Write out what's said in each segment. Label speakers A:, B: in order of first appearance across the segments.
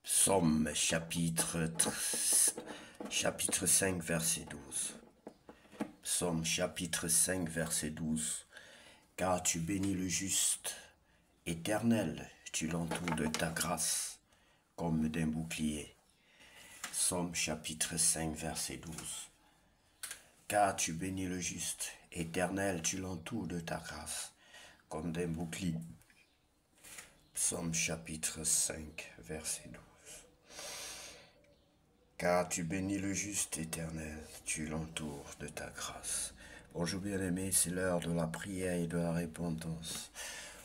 A: Psaume chapitre 5 verset 12. Psaume chapitre 5 verset 12. Car tu bénis le juste, Éternel, tu l'entoures de ta grâce comme d'un bouclier. Psaume chapitre 5 verset 12. Car tu bénis le juste, Éternel, tu l'entoures de ta grâce comme d'un bouclier. Psaume chapitre 5 verset 12. Car tu bénis le juste, Éternel, tu l'entoures de ta grâce. Bonjour bien-aimés, c'est l'heure de la prière et de la repentance.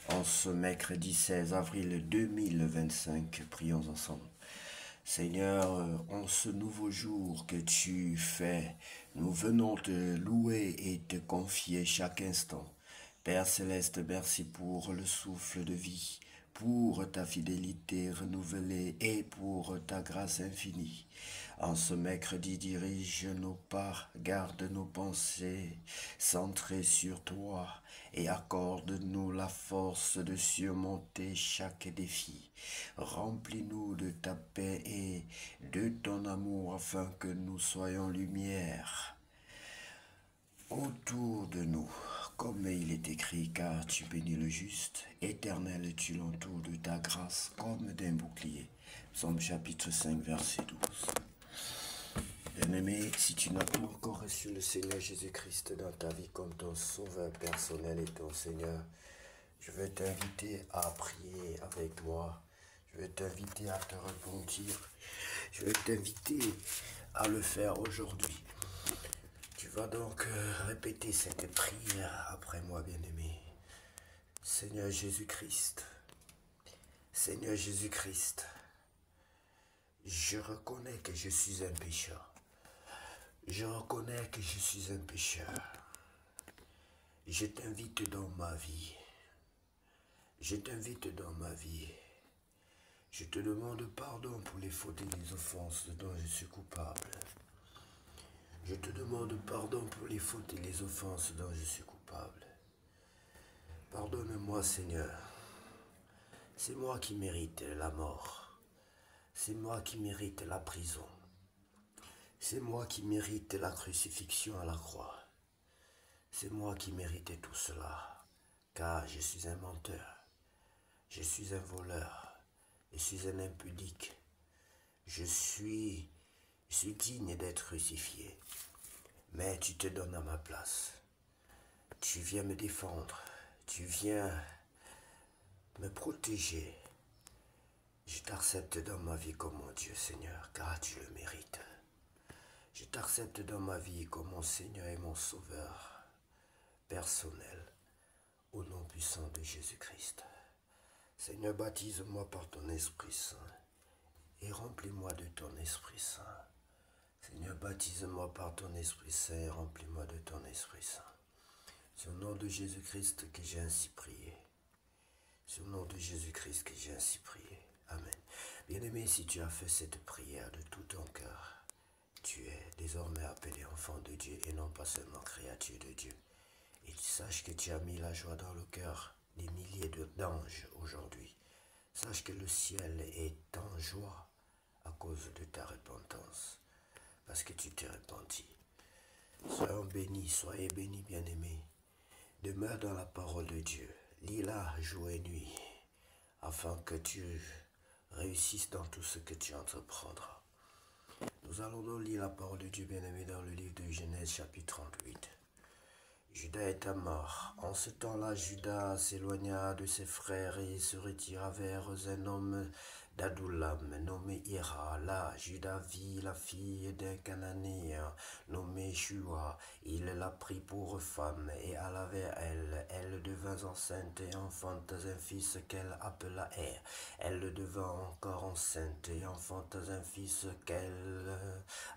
A: En ce mercredi 16 avril 2025, prions ensemble. Seigneur, en ce nouveau jour que tu fais, nous venons te louer et te confier chaque instant. Père Céleste, merci pour le souffle de vie, pour ta fidélité renouvelée et pour ta grâce infinie. En ce mercredi, dirige nos pas, garde nos pensées centrées sur toi et accorde-nous la force de surmonter chaque défi. Remplis-nous de ta paix et de ton amour afin que nous soyons lumière autour de nous. Comme il est écrit, car tu bénis le juste, Éternel, tu l'entoures de ta grâce comme d'un bouclier. Psaume chapitre 5, verset 12. Bien-aimé, si tu n'as pas encore reçu le Seigneur Jésus-Christ dans ta vie comme ton sauveur personnel et ton Seigneur, je vais t'inviter à prier avec moi. Je vais t'inviter à te repentir. Je vais t'inviter à le faire aujourd'hui. Tu vas donc répéter cette prière après moi, bien-aimé. Seigneur Jésus-Christ, Seigneur Jésus-Christ, je reconnais que je suis un pécheur. Je reconnais que je suis un pécheur. Je t'invite dans ma vie. Je t'invite dans ma vie. Je te demande pardon pour les fautes et les offenses dont je suis coupable. Je te demande pardon pour les fautes et les offenses dont je suis coupable. Pardonne-moi, Seigneur. C'est moi qui mérite la mort. C'est moi qui mérite la prison. C'est moi qui mérite la crucifixion à la croix. C'est moi qui méritais tout cela, car je suis un menteur. Je suis un voleur. Je suis un impudique. Je suis digne d'être crucifié. Mais tu te donnes à ma place. Tu viens me défendre. Tu viens me protéger. Je t'accepte dans ma vie comme mon Dieu, Seigneur, car tu le mérites. Je t'accepte dans ma vie comme mon Seigneur et mon Sauveur personnel, au nom puissant de Jésus-Christ. Seigneur, baptise-moi par ton Esprit Saint et remplis-moi de ton Esprit Saint. Seigneur, baptise-moi par ton Esprit Saint et remplis-moi de ton Esprit Saint. C'est au nom de Jésus-Christ que j'ai ainsi prié. C'est au nom de Jésus-Christ que j'ai ainsi prié. Amen. Bien-aimé, si tu as fait cette prière de tout ton cœur, tu es désormais appelé enfant de Dieu et non pas seulement créature de Dieu. Et sache que tu as mis la joie dans le cœur des milliers d'anges aujourd'hui. Sache que le ciel est en joie à cause de ta repentance, parce que tu t'es repenti. Soyez bénis, bien-aimés. Demeure dans la parole de Dieu. Lis-la jour et nuit, afin que tu réussisses dans tout ce que tu entreprendras. Nous allons donc lire la parole de Dieu, bien-aimé, dans le livre de Genèse, chapitre 38. Judas était mort. En ce temps-là, Judas s'éloigna de ses frères et se retira vers un homme d'Adullam, nommé Hira. Là, Judas vit la fille d'un Cananéen, nommé Shua. Il la prit pour femme et alla vers elle. Elle devint enceinte et enfanta un fils qu'elle appela Er. Elle devint encore enceinte et enfanta un fils qu'elle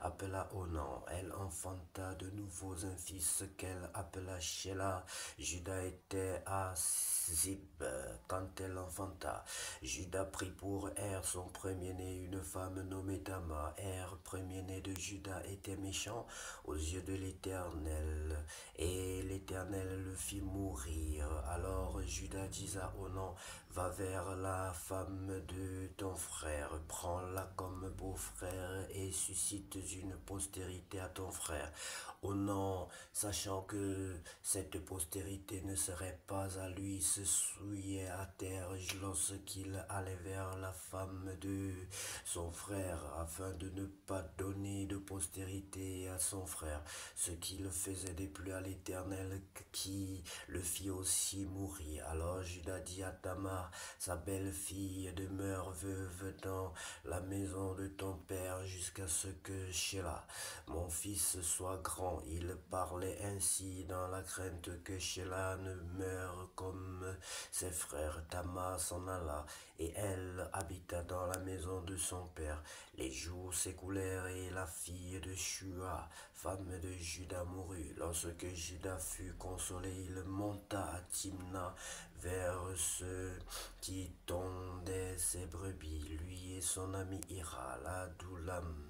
A: appela Onan. Elle enfanta de nouveau un fils qu'elle appela Shelah. Judas était à Zib quand elle enfanta. Judas prit pour son premier-né, une femme nommée Tamar. Premier-né de Juda, était méchant aux yeux de l'Éternel, et l'Éternel le fit mourir. Alors Juda dit à Onan, va vers la femme de ton frère, prends-la comme beau-frère et suscite une postérité à ton frère. Onan, sachant que cette postérité ne serait pas à lui, se souillait à terre lorsqu'il allait vers la femme de son frère, afin de ne pas donner de postérité à son frère, ce qui le faisait déplu à l'Éternel, qui le fit aussi mourir. Alors Juda dit à Tamar, sa belle-fille, demeure veuve dans la maison de ton père jusqu'à ce que Sheila, mon fils, soit grand. Il parlait ainsi dans la crainte que Sheila ne meure comme ses frères. Tamar s'en alla, et elle habita dans la maison de son père. Les jours s'écoulèrent, et la fille de Shua, femme de Juda, mourut. Lorsque Juda fut consolé, il monta à Timna vers ceux qui tondaient ses brebis, lui et son ami Ira, la Doulamite.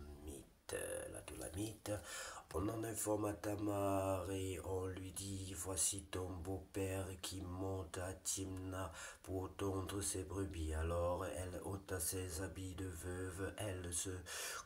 A: On en informa Tamar et on lui dit, voici ton beau-père qui monte à Timna pour tondre ses brebis. Alors elle ôta ses habits de veuve, elle se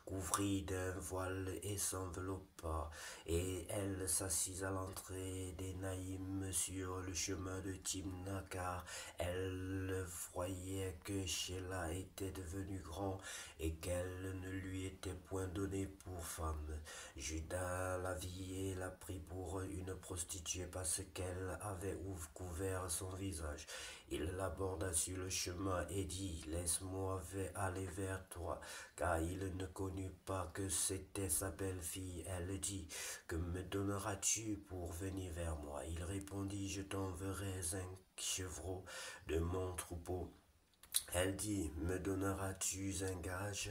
A: couvrit d'un voile et s'enveloppa, et elle s'assit à l'entrée d'Énaïm sur le chemin de Timna, car elle voyait que Sheila était devenu grand et qu'elle ne lui était point donnée pour femme. Juda la vit et la prit pour une prostituée parce qu'elle avait couvert son visage. Il l'aborda sur le chemin et dit, laisse-moi aller vers toi, car il ne connut pas que c'était sa belle-fille. Elle dit, que me donneras-tu pour venir vers moi? Il répondit, je t'enverrai un chevreau de mon troupeau. Elle dit, me donneras-tu un gage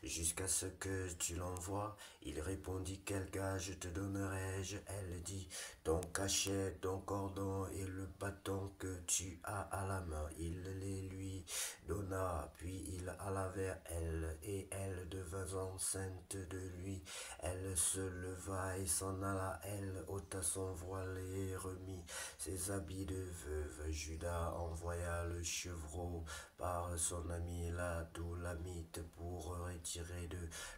A: jusqu'à ce que tu l'envoies? Il répondit, quel gage te donnerai-je? Elle dit, ton cachet, ton cordon et le bâton que tu as à la main. Il les lui donna, puis il alla vers elle, et elle devint enceinte de lui. Elle se leva et s'en alla. Elle ôta son voile et remit ses habits de veuve. Juda envoya le chevreau par son ami la Doulamite pour retirer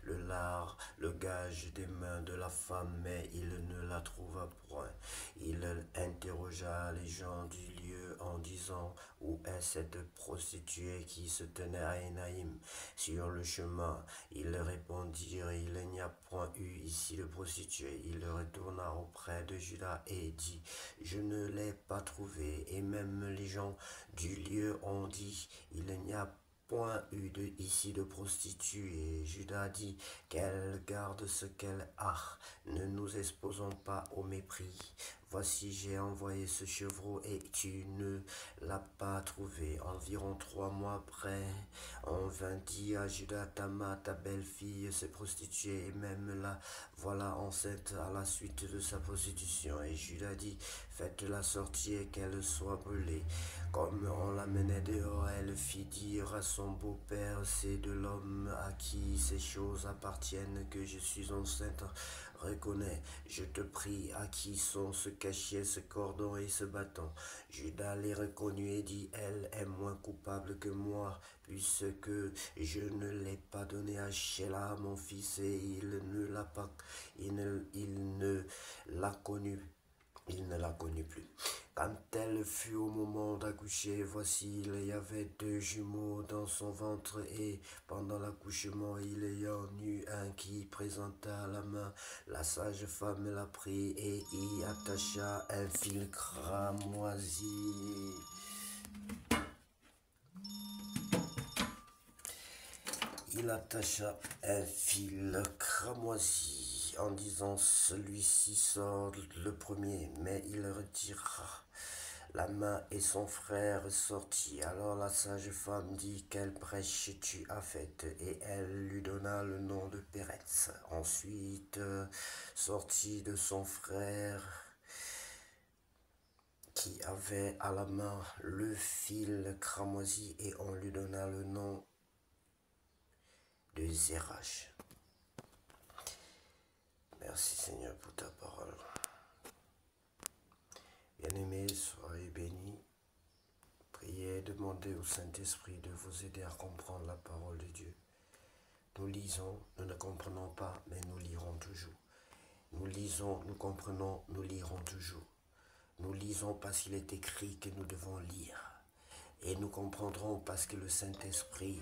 A: le gage des mains de la femme, mais il ne la trouva point. Il interrogea les gens du lieu en disant, où est cette prostituée qui se tenait à Énaïm sur le chemin? Ils répondirent, il n'y a point eu ici de prostituée. Il retourna auprès de Juda et dit, je ne l'ai pas trouvée. Et même les gens du lieu ont dit, il n'y a point eu ici de prostituée. Juda dit, qu'elle garde ce qu'elle a, ne nous exposons pas au mépris. Voici, j'ai envoyé ce chevreau et tu ne l'as pas trouvé. Environ 3 mois après, on vint dire à Juda, Tamar, ta belle-fille, s'est prostituée, et même la voilà enceinte à la suite de sa prostitution. Et Juda dit, faites-la sortir et qu'elle soit brûlée. Comme on la menait dehors, elle fit dire à son beau-père, c'est de l'homme à qui ces choses appartiennent que je suis enceinte. Reconnais, je te prie, à qui sont ce cachet, ce cordon et ce bâton? Juda les reconnut et dit, elle est moins coupable que moi, puisque je ne l'ai pas donné à Sheila, mon fils, et il ne l'a connu. Il ne la connut plus. Quand elle fut au moment d'accoucher, voici, il y avait 2 jumeaux dans son ventre, et pendant l'accouchement, il y en eut un qui présenta la main. La sage-femme la prit et y attacha un fil cramoisi. Il attacha un fil cramoisi en disant, celui-ci sort le premier, mais il retira la main et son frère sortit. Alors la sage-femme dit, quelle brèche tu as faite? Et elle lui donna le nom de Péretz. Ensuite sortit de son frère qui avait à la main le fil cramoisi, et on lui donna le nom de Zérach. Merci Seigneur pour ta parole. Bien-aimés, soyez bénis. Priez et demandez au Saint-Esprit de vous aider à comprendre la parole de Dieu. Nous lisons, nous ne comprenons pas, mais nous lirons toujours. Nous lisons, nous comprenons, nous lirons toujours. Nous lisons parce qu'il est écrit que nous devons lire. Et nous comprendrons parce que le Saint-Esprit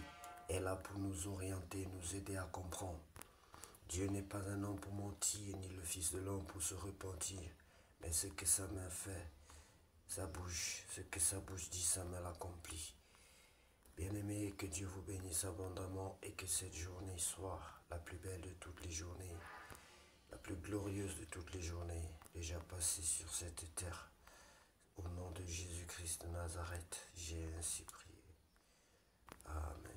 A: est là pour nous orienter, nous aider à comprendre. Dieu n'est pas un homme pour mentir, ni le Fils de l'homme pour se repentir. Mais ce que sa main fait, sa bouche, ce que sa bouche dit, sa main l'accomplit. Bien-aimés, que Dieu vous bénisse abondamment et que cette journée soit la plus belle de toutes les journées, la plus glorieuse de toutes les journées déjà passées sur cette terre. Au nom de Jésus-Christ de Nazareth, j'ai ainsi prié. Amen.